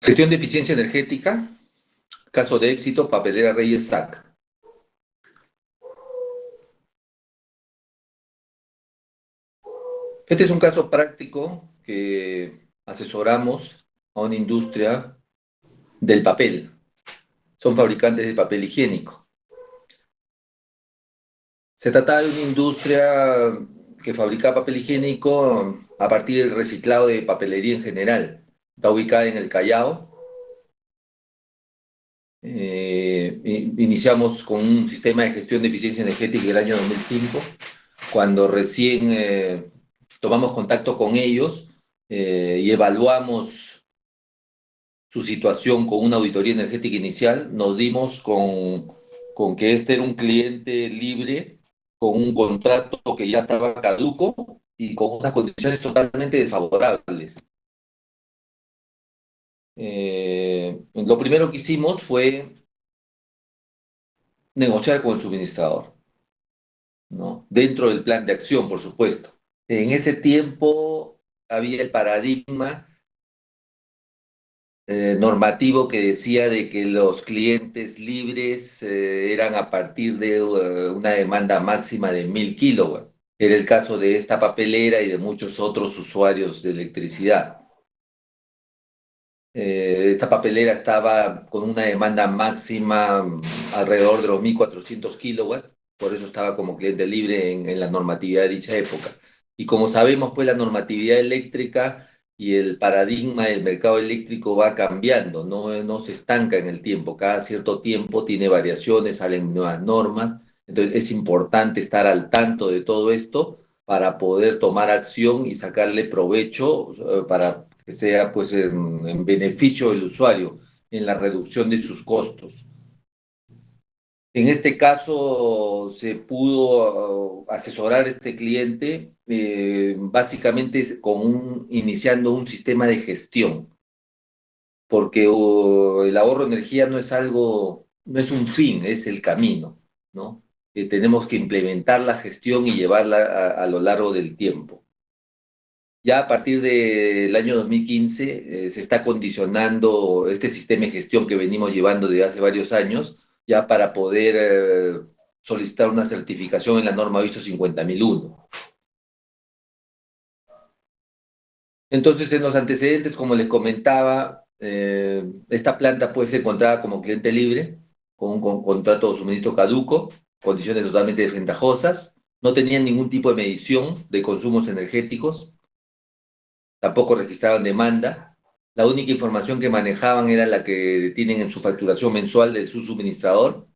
Gestión de eficiencia energética, caso de éxito, Papelera Reyes SAC. Este es un caso práctico que asesoramos a una industria del papel. Son fabricantes de papel higiénico. Se trata de una industria que fabrica papel higiénico a partir del reciclado de papelería en general. Está ubicada en el Callao. Iniciamos con un sistema de gestión de eficiencia energética en el año 2005, cuando recién tomamos contacto con ellos y evaluamos su situación con una auditoría energética inicial. Nos dimos con que este era un cliente libre, con un contrato que ya estaba caduco y con unas condiciones totalmente desfavorables. Lo primero que hicimos fue negociar con el suministrador, ¿no? Dentro del plan de acción, por supuesto. En ese tiempo había el paradigma normativo que decía de que los clientes libres eran a partir de una demanda máxima de 1000 kilowatts. Era el caso de esta papelera y de muchos otros usuarios de electricidad. Esta papelera estaba con una demanda máxima alrededor de los 1400 kilowatts, por eso estaba como cliente libre en la normatividad de dicha época. Y como sabemos, pues la normatividad eléctrica y el paradigma del mercado eléctrico va cambiando, no se estanca en el tiempo. Cada cierto tiempo tiene variaciones, salen nuevas normas. Entonces es importante estar al tanto de todo esto para poder tomar acción y sacarle provecho para que sea pues en beneficio del usuario, en la reducción de sus costos. En este caso se pudo asesorar a este cliente básicamente iniciando un sistema de gestión, porque el ahorro de energía no es algo, no es un fin, es el camino, ¿no? Tenemos que implementar la gestión y llevarla a lo largo del tiempo. Ya a partir del año 2015 se está condicionando este sistema de gestión que venimos llevando desde hace varios años, ya para poder solicitar una certificación en la norma ISO 50001. Entonces, en los antecedentes, como les comentaba, esta planta puede ser encontrada como cliente libre, con contrato de suministro caduco, condiciones totalmente desventajosas, no tenían ningún tipo de medición de consumos energéticos, tampoco registraban demanda. La única información que manejaban era la que tienen en su facturación mensual de su suministrador.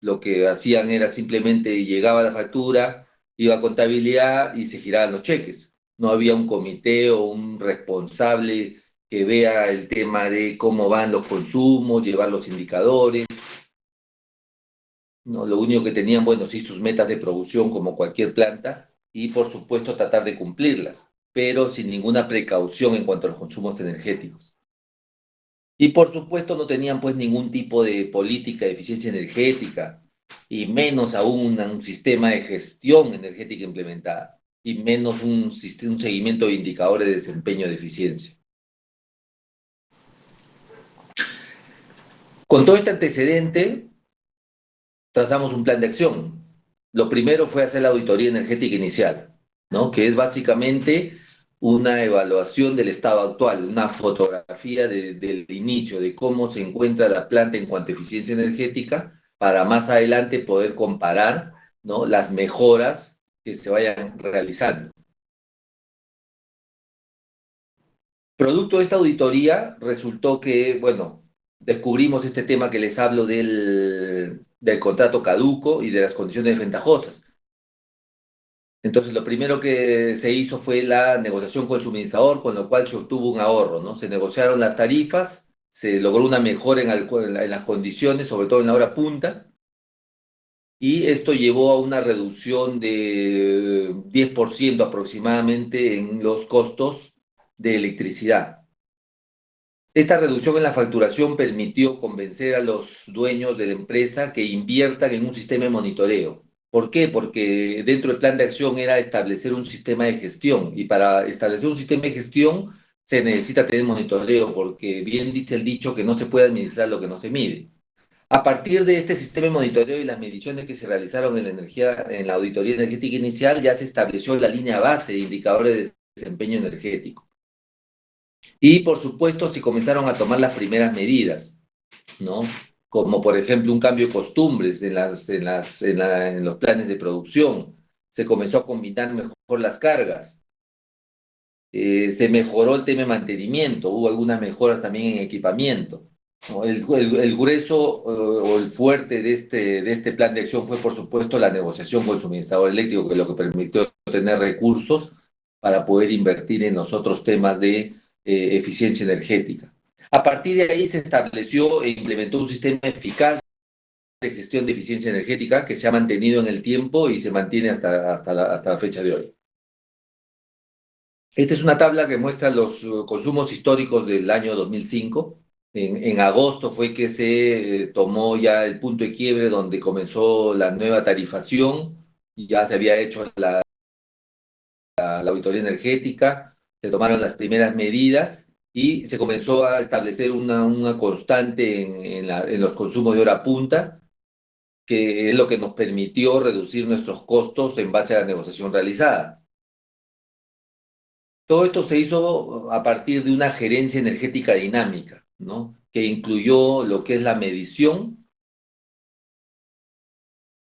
Lo que hacían era simplemente llegaba la factura, iba a contabilidad y se giraban los cheques. No había un comité o un responsable que vea el tema de cómo van los consumos, llevar los indicadores. No, lo único que tenían, bueno, sí, sus metas de producción como cualquier planta y por supuesto tratar de cumplirlas, pero sin ninguna precaución en cuanto a los consumos energéticos. Y por supuesto no tenían pues ningún tipo de política de eficiencia energética y menos aún un sistema de gestión energética implementada y menos un seguimiento de indicadores de desempeño de eficiencia. Con todo este antecedente, trazamos un plan de acción. Lo primero fue hacer la auditoría energética inicial, ¿no? Que es básicamente una evaluación del estado actual, una fotografía del inicio, de cómo se encuentra la planta en cuanto a eficiencia energética, para más adelante poder comparar, ¿no?, las mejoras que se vayan realizando. Producto de esta auditoría resultó que, bueno, descubrimos este tema que les hablo del contrato caduco y de las condiciones desventajosas. Entonces, lo primero que se hizo fue la negociación con el suministrador, con lo cual se obtuvo un ahorro, ¿no? Se negociaron las tarifas, se logró una mejora en las condiciones, sobre todo en la hora punta, y esto llevó a una reducción de 10% aproximadamente en los costos de electricidad. Esta reducción en la facturación permitió convencer a los dueños de la empresa que inviertan en un sistema de monitoreo. ¿Por qué? Porque dentro del plan de acción era establecer un sistema de gestión y para establecer un sistema de gestión se necesita tener monitoreo, porque bien dice el dicho que no se puede administrar lo que no se mide. A partir de este sistema de monitoreo y las mediciones que se realizaron en la energía, en la auditoría energética inicial, ya se estableció la línea base de indicadores de desempeño energético. Y por supuesto, se comenzaron a tomar las primeras medidas, ¿no? Como por ejemplo un cambio de costumbres en los planes de producción. Se comenzó a combinar mejor las cargas. Se mejoró el tema de mantenimiento, hubo algunas mejoras también en equipamiento, ¿no? El grueso o el fuerte de este plan de acción fue, por supuesto, la negociación con el suministrador eléctrico, que es lo que permitió tener recursos para poder invertir en los otros temas de eficiencia energética. A partir de ahí se estableció e implementó un sistema eficaz de gestión de eficiencia energética que se ha mantenido en el tiempo y se mantiene hasta la fecha de hoy. Esta es una tabla que muestra los consumos históricos del año 2005. En agosto fue que se tomó ya el punto de quiebre donde comenzó la nueva tarifación, y ya se había hecho la auditoría energética, se tomaron las primeras medidas y se comenzó a establecer una constante en los consumos de hora punta, que es lo que nos permitió reducir nuestros costos en base a la negociación realizada. Todo esto se hizo a partir de una gerencia energética dinámica, ¿no? Que incluyó lo que es la medición,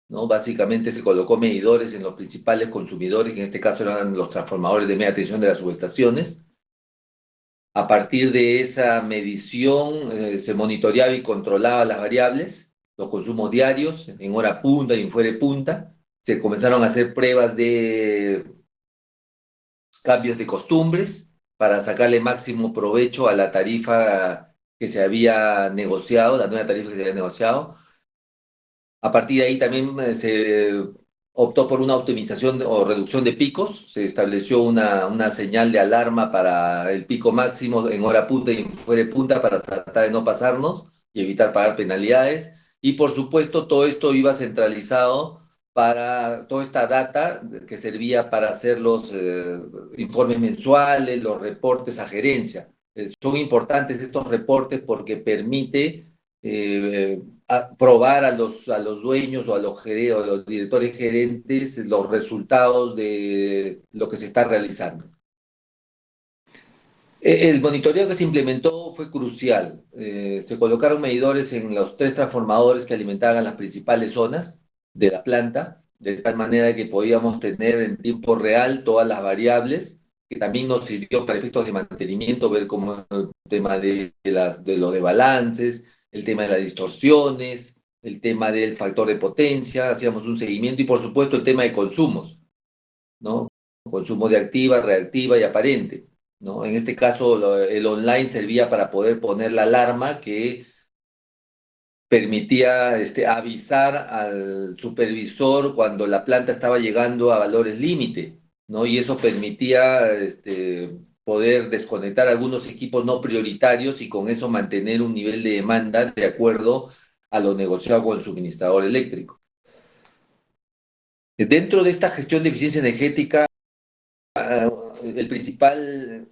¿no? Básicamente se colocó medidores en los principales consumidores, que en este caso eran los transformadores de media tensión de las subestaciones. A partir de esa medición se monitoreaba y controlaba las variables, los consumos diarios en hora punta y en fuera de punta. Se comenzaron a hacer pruebas de cambios de costumbres para sacarle máximo provecho a la tarifa que se había negociado, la nueva tarifa que se había negociado. A partir de ahí también se optó por una optimización o reducción de picos, se estableció una señal de alarma para el pico máximo en hora punta y en fuera de punta para tratar de no pasarnos y evitar pagar penalidades. Y por supuesto todo esto iba centralizado para toda esta data que servía para hacer los informes mensuales, los reportes a gerencia. Son importantes estos reportes porque permite probar a los dueños o o a los directores gerentes los resultados de lo que se está realizando. El monitoreo que se implementó fue crucial. Se colocaron medidores en los tres transformadores que alimentaban las principales zonas de la planta, de tal manera que podíamos tener en tiempo real todas las variables, que también nos sirvió para efectos de mantenimiento, ver cómo el tema de los desbalances, el tema de las distorsiones, el tema del factor de potencia, hacíamos un seguimiento y por supuesto el tema de consumos, ¿no? Consumo de activa, reactiva y aparente, ¿no? En este caso, el online servía para poder poner la alarma que permitía avisar al supervisor cuando la planta estaba llegando a valores límite, ¿no? Y eso permitía poder desconectar algunos equipos no prioritarios y con eso mantener un nivel de demanda de acuerdo a lo negociado con el suministrador eléctrico. Dentro de esta gestión de eficiencia energética, el principal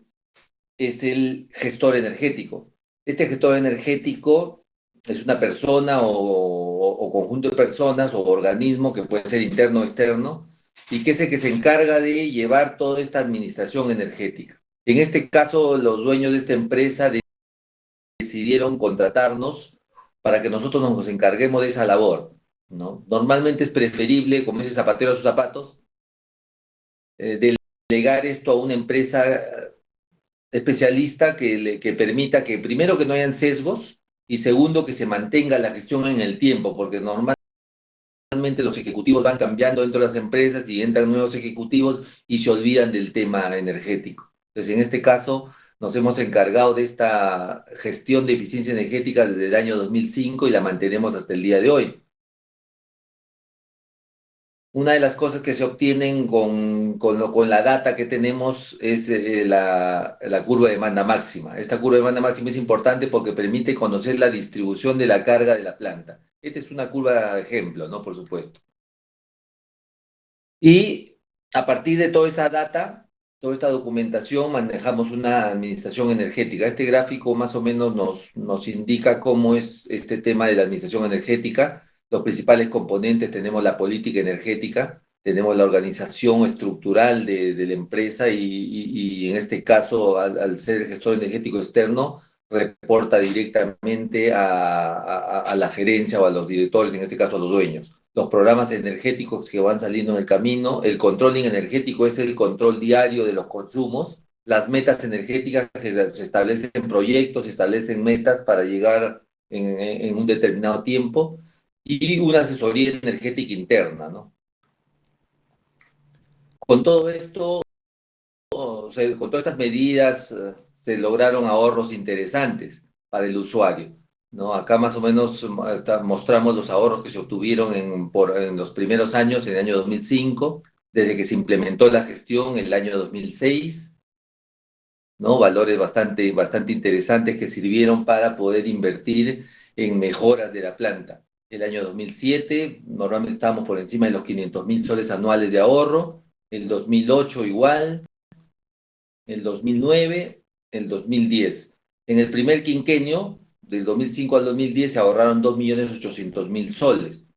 es el gestor energético. Este gestor energético es una persona o conjunto de personas o organismo que puede ser interno o externo y que es el que se encarga de llevar toda esta administración energética. En este caso, los dueños de esta empresa decidieron contratarnos para que nosotros nos encarguemos de esa labor, ¿no? Normalmente es preferible, como dice zapatero a sus zapatos, delegar esto a una empresa especialista que permita que primero que no hayan sesgos y segundo que se mantenga la gestión en el tiempo, porque normalmente los ejecutivos van cambiando dentro de las empresas y entran nuevos ejecutivos y se olvidan del tema energético. Entonces, en este caso, nos hemos encargado de esta gestión de eficiencia energética desde el año 2005 y la mantenemos hasta el día de hoy. Una de las cosas que se obtienen con la data que tenemos es la curva de demanda máxima. Esta curva de demanda máxima es importante porque permite conocer la distribución de la carga de la planta. Esta es una curva de ejemplo, ¿no? Por supuesto. Y a partir de toda esa data, toda esta documentación manejamos una administración energética. Este gráfico más o menos nos indica cómo es este tema de la administración energética. Los principales componentes: tenemos la política energética, tenemos la organización estructural de la empresa y en este caso, al ser gestor energético externo, reporta directamente a la gerencia o a los directores, en este caso a los dueños. Los programas energéticos que van saliendo en el camino, el controlling energético es el control diario de los consumos, las metas energéticas que se establecen proyectos, se establecen metas para llegar en un determinado tiempo, y una asesoría energética interna, ¿no? Con todo esto, o sea, con todas estas medidas, se lograron ahorros interesantes para el usuario, ¿no? Acá más o menos mostramos los ahorros que se obtuvieron en los primeros años, en el año 2005, desde que se implementó la gestión en el año 2006, ¿no? Valores bastante interesantes que sirvieron para poder invertir en mejoras de la planta. El año 2007 normalmente estábamos por encima de los 500.000 soles anuales de ahorro, el 2008 igual, el 2009, el 2010. En el primer quinquenio, del 2005 al 2010, se ahorraron 2.800.000 soles,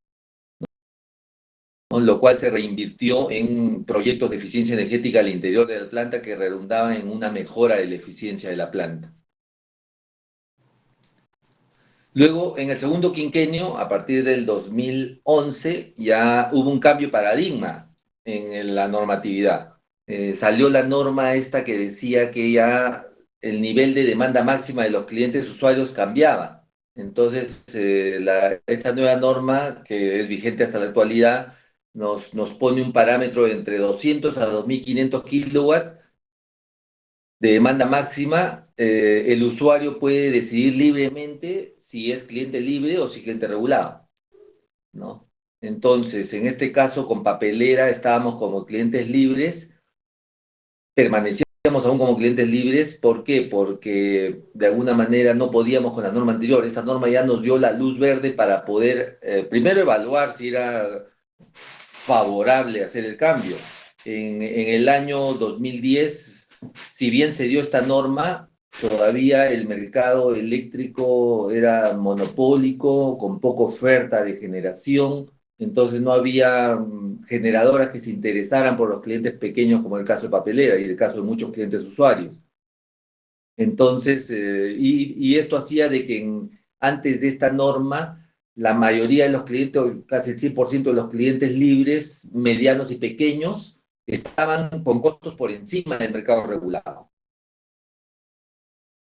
¿no? Lo cual se reinvirtió en proyectos de eficiencia energética al interior de la planta que redundaban en una mejora de la eficiencia de la planta. Luego, en el segundo quinquenio, a partir del 2011, ya hubo un cambio de paradigma en la normatividad. Salió la norma esta que decía que ya el nivel de demanda máxima de los clientes usuarios cambiaba. Entonces, esta nueva norma, que es vigente hasta la actualidad, nos pone un parámetro de entre 200 a 2.500 kilowatts de demanda máxima. El usuario puede decidir libremente si es cliente libre o si cliente regulado, ¿no? Entonces, en este caso, con Papelera estábamos como clientes libres, permanecíamos aún como clientes libres. ¿Por qué? Porque de alguna manera no podíamos con la norma anterior. Esta norma ya nos dio la luz verde para poder, primero, evaluar si era favorable hacer el cambio. En el año 2010, si bien se dio esta norma, todavía el mercado eléctrico era monopólico, con poca oferta de generación. Entonces no había generadoras que se interesaran por los clientes pequeños, como el caso de Papelera y el caso de muchos clientes usuarios. Entonces, y esto hacía de que antes de esta norma, la mayoría de los clientes, casi el 100% de los clientes libres, medianos y pequeños, estaban con costos por encima del mercado regulado.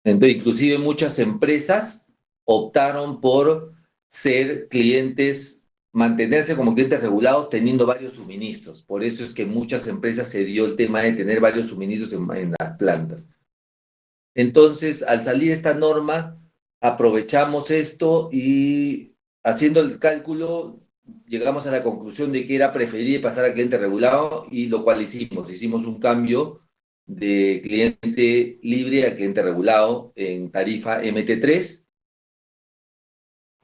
Entonces, inclusive muchas empresas optaron por ser clientes, mantenerse como clientes regulados teniendo varios suministros. Por eso es que muchas empresas se dio el tema de tener varios suministros en las plantas. Entonces, al salir esta norma, aprovechamos esto y, haciendo el cálculo, llegamos a la conclusión de que era preferible pasar a cliente regulado, y lo cual hicimos. Hicimos un cambio de cliente libre a cliente regulado en tarifa MT3,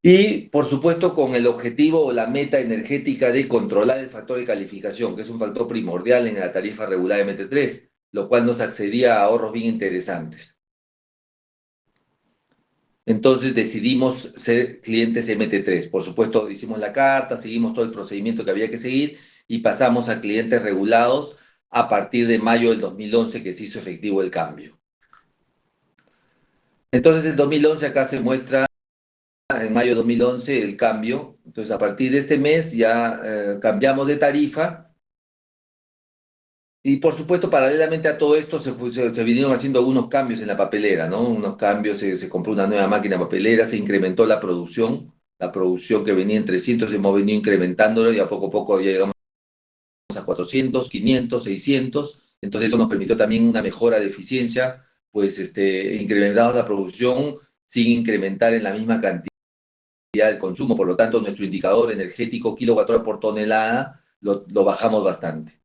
y, por supuesto, con el objetivo o la meta energética de controlar el factor de calificación, que es un factor primordial en la tarifa regulada MT3, lo cual nos accedía a ahorros bien interesantes. Entonces decidimos ser clientes MT3. Por supuesto, hicimos la carta, seguimos todo el procedimiento que había que seguir y pasamos a clientes regulados a partir de mayo del 2011, que se hizo efectivo el cambio. Entonces, en 2011 acá se muestra, en mayo de 2011, el cambio. Entonces, a partir de este mes ya cambiamos de tarifa. Y, por supuesto, paralelamente a todo esto, se vinieron haciendo algunos cambios en la papelera, ¿no? Unos cambios: se compró una nueva máquina papelera, se incrementó la producción que venía en 300, hemos venido incrementándolo, y a poco ya llegamos a 400, 500, 600. Entonces eso nos permitió también una mejora de eficiencia, pues incrementamos la producción sin incrementar en la misma cantidad el consumo. Por lo tanto, nuestro indicador energético kilowatt-hora por tonelada lo bajamos bastante.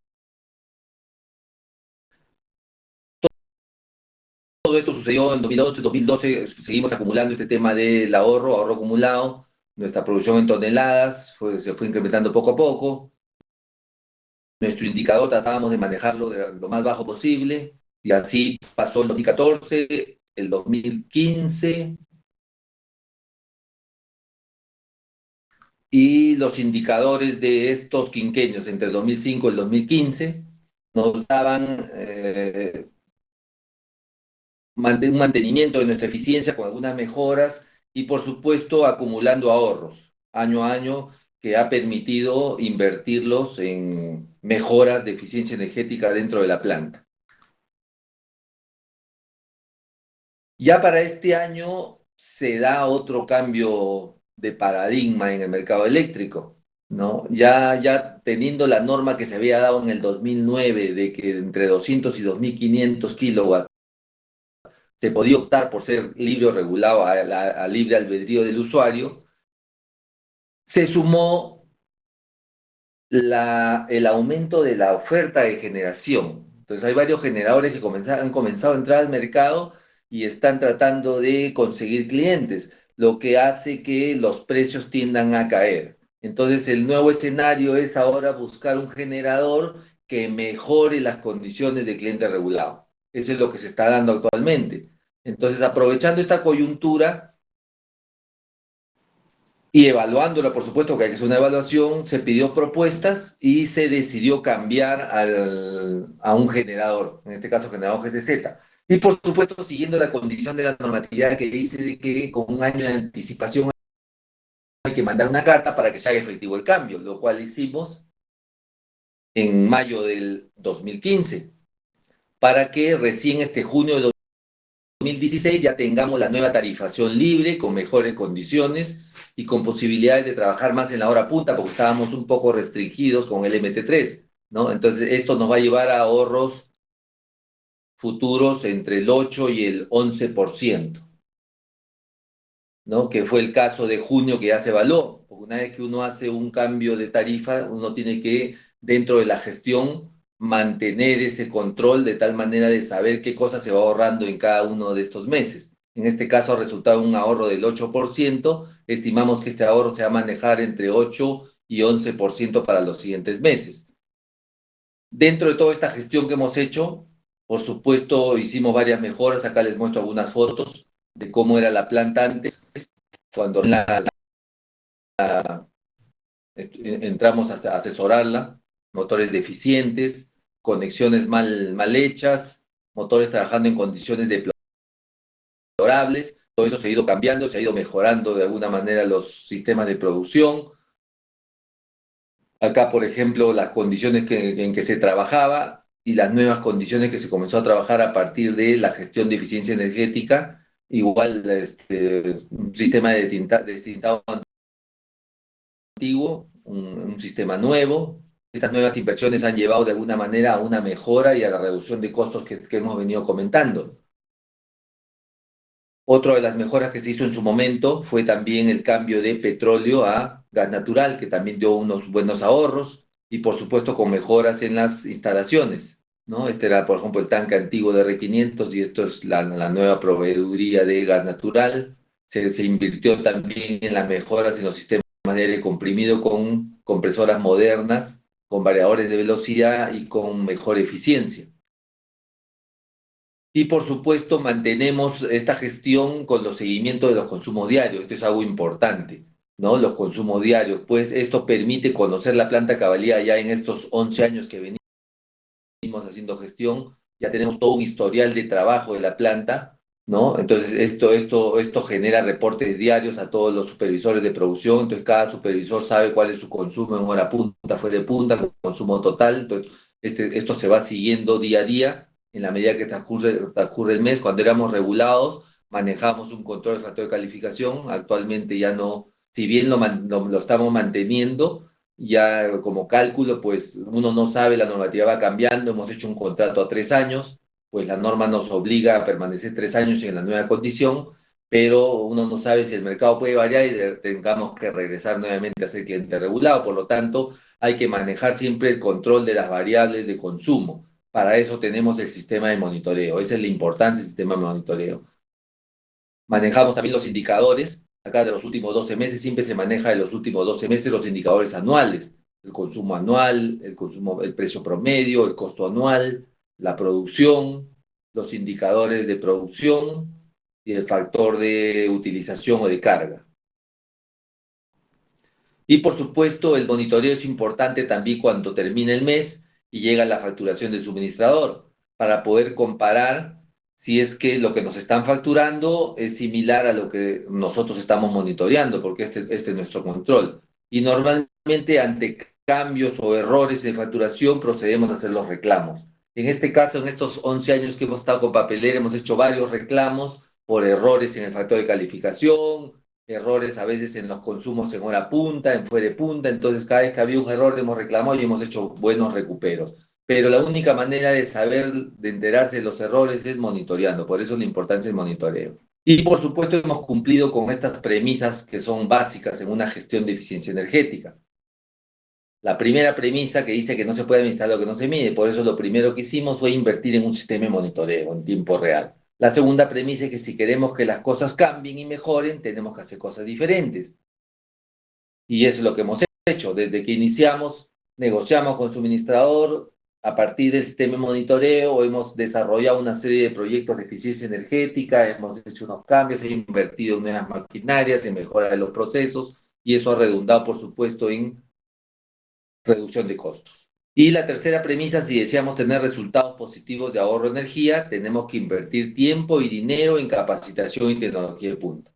Todo esto sucedió en 2011, 2012, seguimos acumulando este tema del ahorro acumulado. Nuestra producción en toneladas se fue incrementando poco a poco. Nuestro indicador tratábamos de manejarlo de lo más bajo posible, y así pasó el 2014, el 2015, y los indicadores de estos quinquenios entre el 2005 y el 2015 nos daban un mantenimiento de nuestra eficiencia con algunas mejoras y, por supuesto, acumulando ahorros año a año que ha permitido invertirlos en mejoras de eficiencia energética dentro de la planta. Ya para este año se da otro cambio de paradigma en el mercado eléctrico, ¿no? Ya teniendo la norma que se había dado en el 2009 de que entre 200 y 2500 kilowatts se podía optar por ser libre o regulado a libre albedrío del usuario, se sumó el aumento de la oferta de generación. Entonces hay varios generadores que han comenzado a entrar al mercado y están tratando de conseguir clientes, lo que hace que los precios tiendan a caer. Entonces el nuevo escenario es ahora buscar un generador que mejore las condiciones de cliente regulado. Eso es lo que se está dando actualmente. Entonces, aprovechando esta coyuntura, y evaluándola, por supuesto que hay que hacer una evaluación, se pidió propuestas y se decidió cambiar a un generador, en este caso generador GCZ. Y por supuesto, siguiendo la condición de la normatividad que dice de que con un año de anticipación hay que mandar una carta para que se haga efectivo el cambio, lo cual hicimos en mayo del 2015, para que recién este junio de 2016 ya tengamos la nueva tarifación libre con mejores condiciones y con posibilidades de trabajar más en la hora punta porque estábamos un poco restringidos con el MT3, ¿no? Entonces esto nos va a llevar a ahorros futuros entre el 8 y el 11%, ¿no? Que fue el caso de junio que ya se evaluó, porque una vez que uno hace un cambio de tarifa, uno tiene que, dentro de la gestión, mantener ese control de tal manera de saber qué cosa se va ahorrando en cada uno de estos meses. En este caso ha resultado un ahorro del 8%, estimamos que este ahorro se va a manejar entre 8 y 11% para los siguientes meses. Dentro de toda esta gestión que hemos hecho, por supuesto, hicimos varias mejoras. Acá les muestro algunas fotos de cómo era la planta antes, cuando entramos a asesorarla, motores deficientes, conexiones mal hechas, motores trabajando en condiciones deplorables. Todo eso se ha ido cambiando, se ha ido mejorando de alguna manera los sistemas de producción. Acá, por ejemplo, las condiciones en que se trabajaba y las nuevas condiciones que se comenzó a trabajar a partir de la gestión de eficiencia energética. Igual, un sistema de destintado antiguo, un sistema nuevo. Estas nuevas inversiones han llevado de alguna manera a una mejora y a la reducción de costos que hemos venido comentando. Otra de las mejoras que se hizo en su momento fue también el cambio de petróleo a gas natural, que también dio unos buenos ahorros y por supuesto con mejoras en las instalaciones, ¿no? Este era, por ejemplo, el tanque antiguo de R500 y esto es la nueva proveeduría de gas natural. Se invirtió también en las mejoras en los sistemas de aire comprimido con compresoras modernas, con variadores de velocidad y con mejor eficiencia. Y por supuesto, mantenemos esta gestión con los seguimientos de los consumos diarios. Esto es algo importante, ¿no? Los consumos diarios. Pues esto permite conocer la planta cabalidad ya en estos 11 años que venimos haciendo gestión. Ya tenemos todo un historial de trabajo de la planta, ¿no? Entonces, esto genera reportes diarios a todos los supervisores de producción. Entonces, cada supervisor sabe cuál es su consumo en hora punta, fuera de punta, consumo total. Entonces, esto se va siguiendo día a día en la medida que transcurre el mes. Cuando éramos regulados, manejamos un control de factor de calificación. Actualmente ya no, si bien lo estamos manteniendo, ya como cálculo, pues uno no sabe, la normativa va cambiando. Hemos hecho un contrato a 3 años, pues la norma nos obliga a permanecer 3 años en la nueva condición, pero uno no sabe si el mercado puede variar y tengamos que regresar nuevamente a ser cliente regulado. Por lo tanto, hay que manejar siempre el control de las variables de consumo. Para eso tenemos el sistema de monitoreo. Esa es la importancia del sistema de monitoreo. Manejamos también los indicadores. Acá de los últimos 12 meses, siempre se maneja de los últimos 12 meses los indicadores anuales. el consumo anual, el precio promedio, el costo anual, la producción, los indicadores de producción y el factor de utilización o de carga. Y por supuesto, el monitoreo es importante también cuando termina el mes y llega la facturación del suministrador, para poder comparar si es que lo que nos están facturando es similar a lo que nosotros estamos monitoreando, porque este es nuestro control. Y normalmente ante cambios o errores de facturación procedemos a hacer los reclamos. En este caso, en estos 11 años que hemos estado con Papelera, hemos hecho varios reclamos por errores en el factor de calificación, errores a veces en los consumos en hora punta, en fuera de punta, entonces cada vez que había un error hemos reclamado y hemos hecho buenos recuperos. Pero la única manera de saber, de enterarse de los errores es monitoreando, por eso la importancia del monitoreo. Y por supuesto hemos cumplido con estas premisas que son básicas en una gestión de eficiencia energética. La primera premisa que dice que no se puede administrar lo que no se mide, por eso lo primero que hicimos fue invertir en un sistema de monitoreo en tiempo real. La segunda premisa es que si queremos que las cosas cambien y mejoren, tenemos que hacer cosas diferentes. Y eso es lo que hemos hecho. Desde que iniciamos, negociamos con el suministrador, a partir del sistema de monitoreo, hemos desarrollado una serie de proyectos de eficiencia energética, hemos hecho unos cambios, hemos invertido en nuevas maquinarias, en mejora de los procesos, y eso ha redundado, por supuesto, en reducción de costos. Y la tercera premisa, si deseamos tener resultados positivos de ahorro de energía, tenemos que invertir tiempo y dinero en capacitación y tecnología de punta.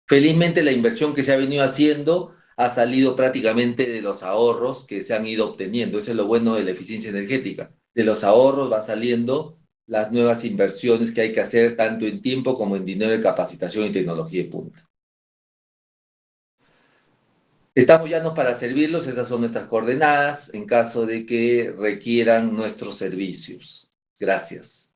Felizmente la inversión que se ha venido haciendo ha salido prácticamente de los ahorros que se han ido obteniendo. Eso es lo bueno de la eficiencia energética. De los ahorros va saliendo las nuevas inversiones que hay que hacer tanto en tiempo como en dinero de capacitación y tecnología de punta. Estamos llanos para servirlos, esas son nuestras coordenadas en caso de que requieran nuestros servicios. Gracias.